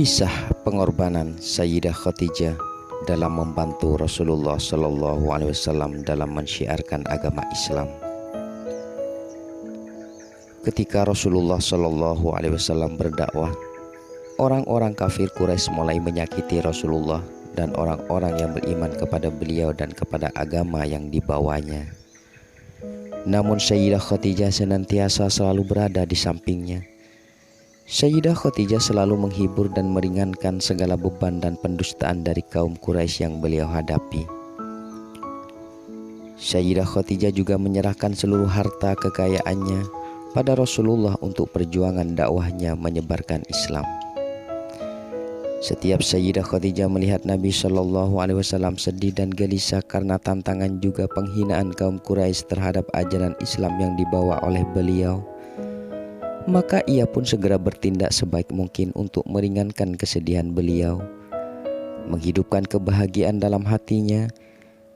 Kisah pengorbanan Sayyidah Khadijah dalam membantu Rasulullah SAW dalam mensyiarkan agama Islam. Ketika Rasulullah SAW berdakwah, orang-orang kafir Quraisy mulai menyakiti Rasulullah dan orang-orang yang beriman kepada beliau dan kepada agama yang dibawanya. Namun Sayyidah Khadijah senantiasa selalu berada di sampingnya. Sayyidah Khadijah selalu menghibur dan meringankan segala beban dan pendustaan dari kaum Quraisy yang beliau hadapi. Sayyidah Khadijah juga menyerahkan seluruh harta kekayaannya pada Rasulullah untuk perjuangan dakwahnya menyebarkan Islam. Setiap Sayyidah Khadijah melihat Nabi SAW sedih dan gelisah karena tantangan juga penghinaan kaum Quraisy terhadap ajaran Islam yang dibawa oleh beliau, maka ia pun segera bertindak sebaik mungkin untuk meringankan kesedihan beliau, menghidupkan kebahagiaan dalam hatinya,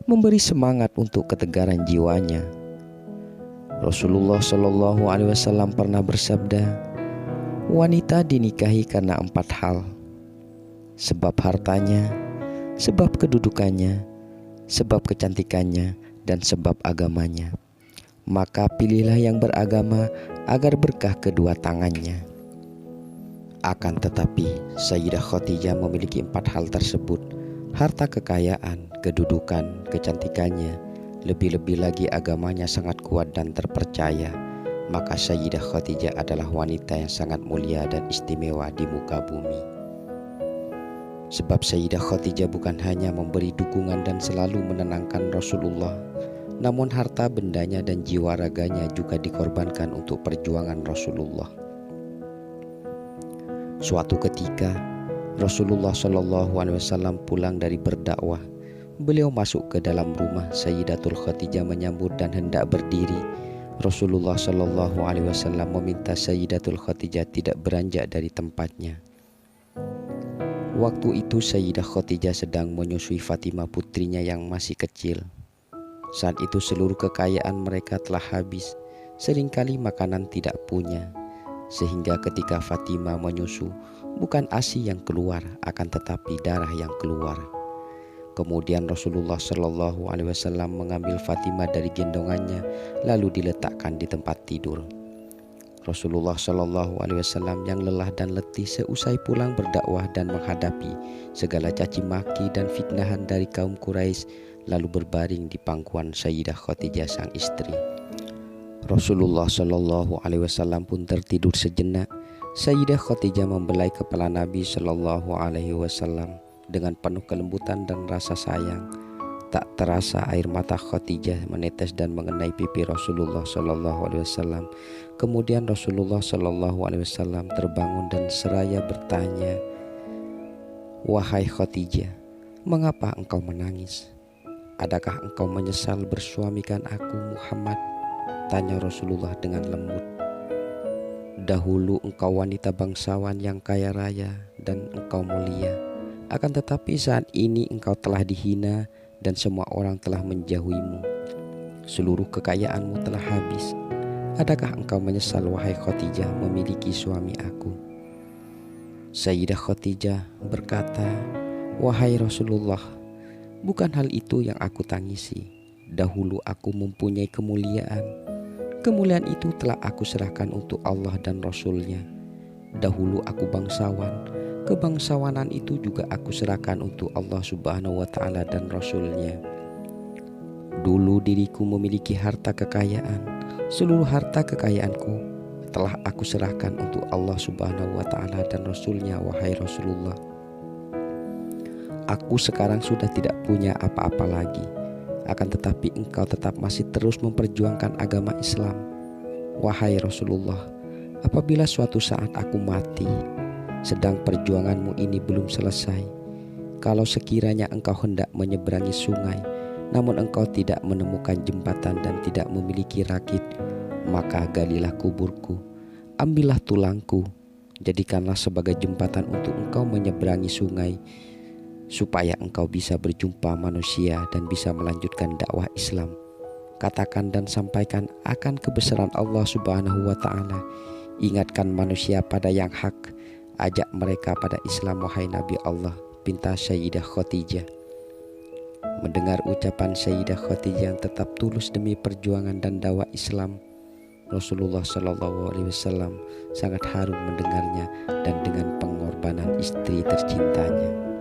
memberi semangat untuk ketegaran jiwanya. Rasulullah SAW pernah bersabda, wanita dinikahi karena 4 hal: sebab hartanya, sebab kedudukannya, sebab kecantikannya, dan sebab agamanya. Maka pilihlah yang beragama agar berkah kedua tangannya. Akan tetapi Sayyidah Khadijah memiliki 4 hal tersebut: harta kekayaan, kedudukan, kecantikannya, lebih-lebih lagi agamanya sangat kuat dan terpercaya. Maka Sayyidah Khadijah adalah wanita yang sangat mulia dan istimewa di muka bumi. Sebab Sayyidah Khadijah bukan hanya memberi dukungan dan selalu menenangkan Rasulullah, namun harta bendanya dan jiwa raganya juga dikorbankan untuk perjuangan Rasulullah. Suatu ketika Rasulullah SAW pulang dari berdakwah. Beliau masuk ke dalam rumah. Sayyidatul Khadijah menyambut dan hendak berdiri. Rasulullah SAW meminta Sayyidatul Khadijah tidak beranjak dari tempatnya. Waktu itu Sayyidah Khadijah sedang menyusui Fatimah, putrinya yang masih kecil. Saat itu seluruh kekayaan mereka telah habis, seringkali makanan tidak punya, sehingga ketika Fatimah menyusu, bukan ASI yang keluar, akan tetapi darah yang keluar. Kemudian Rasulullah SAW mengambil Fatimah dari gendongannya, lalu diletakkan di tempat tidur. Rasulullah SAW yang lelah dan letih seusai pulang berdakwah dan menghadapi segala caci maki dan fitnahan dari kaum Quraisy, lalu berbaring di pangkuan Sayyidah Khadijah sang istri. Rasulullah SAW pun tertidur sejenak. Sayyidah Khadijah membelai kepala Nabi SAW dengan penuh kelembutan dan rasa sayang. Tak terasa air mata Khadijah menetes dan mengenai pipi Rasulullah SAW. Kemudian Rasulullah SAW terbangun dan seraya bertanya, "Wahai Khadijah, mengapa engkau menangis? Adakah engkau menyesal bersuamikan aku Muhammad?" tanya Rasulullah dengan lembut. "Dahulu engkau wanita bangsawan yang kaya raya dan engkau mulia. Akan tetapi saat ini engkau telah dihina dan semua orang telah menjauhimu. Seluruh kekayaanmu telah habis. Adakah engkau menyesal wahai Khadijah memiliki suami aku?" Sayyidah Khadijah berkata, "Wahai Rasulullah, bukan hal itu yang aku tangisi. Dahulu aku mempunyai kemuliaan. Kemuliaan itu telah aku serahkan untuk Allah dan Rasul-Nya. Dahulu aku bangsawan. Kebangsawanan itu juga aku serahkan untuk Allah Subhanahu wa Ta'ala dan Rasul-Nya. Dulu diriku memiliki harta kekayaan. Seluruh harta kekayaanku telah aku serahkan untuk Allah Subhanahu wa Ta'ala dan Rasul-Nya, wahai Rasulullah. Aku sekarang sudah tidak punya apa-apa lagi. Akan tetapi engkau tetap masih terus memperjuangkan agama Islam. Wahai Rasulullah, apabila suatu saat aku mati, sedang perjuanganmu ini belum selesai, kalau sekiranya engkau hendak menyeberangi sungai, namun engkau tidak menemukan jembatan dan tidak memiliki rakit, maka galilah kuburku, ambillah tulangku, jadikanlah sebagai jembatan untuk engkau menyeberangi sungai, supaya engkau bisa berjumpa manusia dan bisa melanjutkan dakwah Islam. Katakan dan sampaikan akan kebesaran Allah Subhanahu wa Ta'ala. Ingatkan manusia pada yang hak, Ajak mereka pada Islam wahai Nabi Allah, pinta Sayyidah Khadijah. Mendengar ucapan Sayyidah Khadijah yang tetap tulus demi perjuangan dan dakwah Islam, Rasulullah SAW sangat haru mendengarnya dan dengan pengorbanan istri tercintanya.